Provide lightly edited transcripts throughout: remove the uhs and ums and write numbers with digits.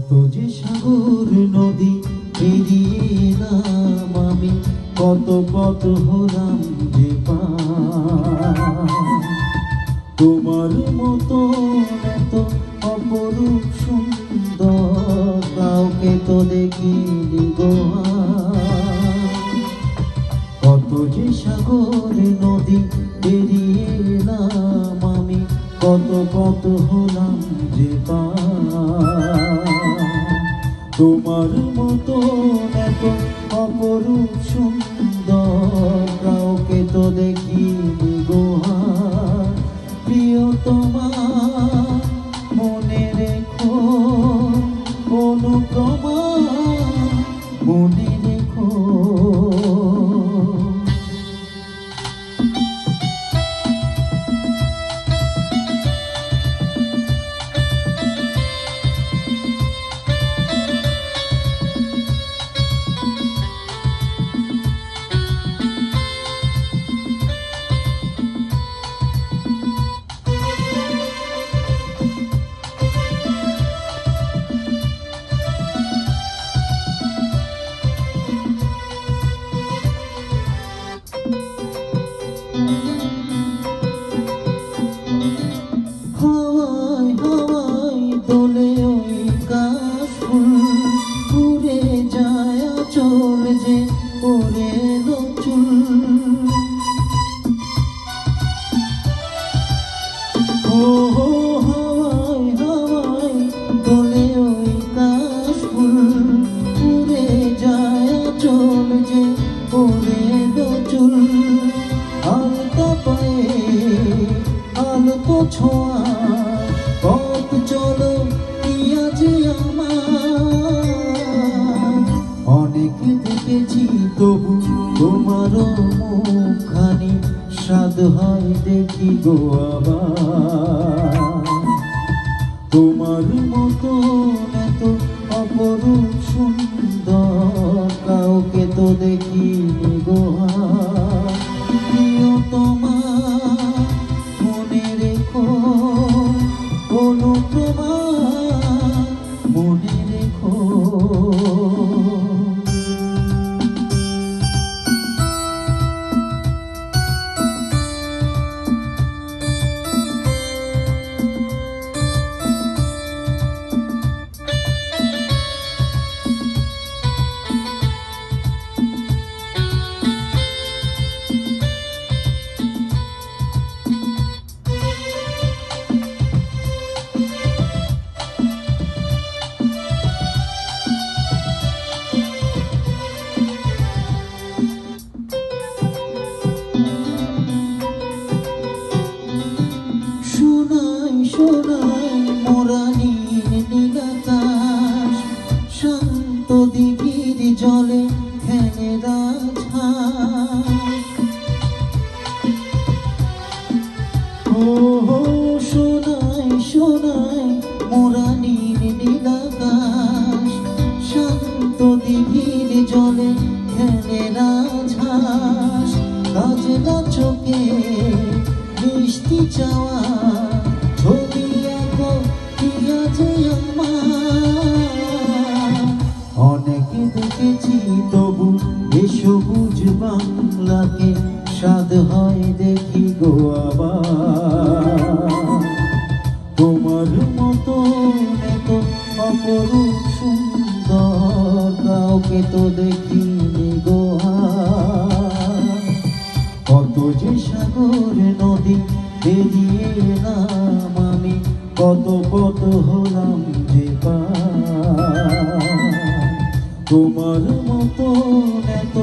কত যে সাগর নদী পেরিয়ে এলাম আমি, কত পথ হলাম যে পার। তোমার মতো এত অপরূপ সুন্দর কাউকে তো দেখিনি গো আর। কত যে সাগর নদী পেরিয়ে এলাম আমি, কত পথ হলাম যে পার। তোমার মতো এত অপরূপ সুন্দর কাউকে তো দেখিনি গো আর। প্রিয়তমা মনে রেখো, অনুপমা মনে রেখো। হাওয়ায় হাওয়ায় দোলে ওই কাশফুল, উড়ে যায় আঁচল যে ওরে এলো চুল। ও হাওয়ায় হাওয়ায় দোলে ওই কাশফুল, উড়ে যায় আঁচল যে ওরে এলো চুল। আলতা পায়ে আলতো ছোঁয়া পথ চলো পিয়াজি আমার। অনেক দেখেছি তবু তোমারও মুখখানি, স্বাদ হয় দেখি গো আবার। তোমার মতো এত অপরূপ সুন্দর কাউকে তো দেখিনি গো আর। প্রিয়তমা মনে রেখো, অনুপমা মনে রেখো। সোনাই মোরা নীল নীলাকাশ, শান্ত দিঘির জলে খেলে রাজহাঁস। ও সোনাই সোনাই মোরা নীল নীলাকাশ, শান্ত দিঘির জলে খেলে রাজহাঁস। কাজলা চোখে মিষ্টি চাওয়া ছবি আঁকো পিয়াজি আমার। অনেক দেখেছি তবু এ সবুজ বাংলাকে, স্বাদ হয় দেখি গো আবার। তোমার মতো এত অপরূপ সুন্দর কাউকে তো দেখিনি গো আর। কত যে সাগর নদী পেরিয়ে এলাম আমি, কত পথ হলাম যে পার। তোমার মতো এত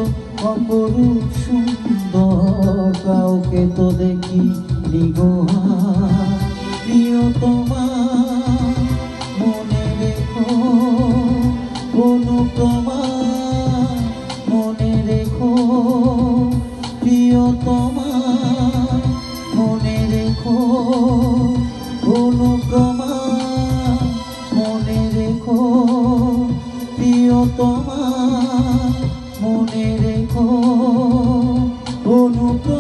অপরূপ সুন্দর কাউকে তো দেখিনি গো আর। প্রিয়তমা মনে রেখো, অনুপমা মনে রেখো। প্রিয়তমা মনে রেখো, অনুপমা মনে রেখো। প্রিয়তমা মনে রেখো, অনুপমা।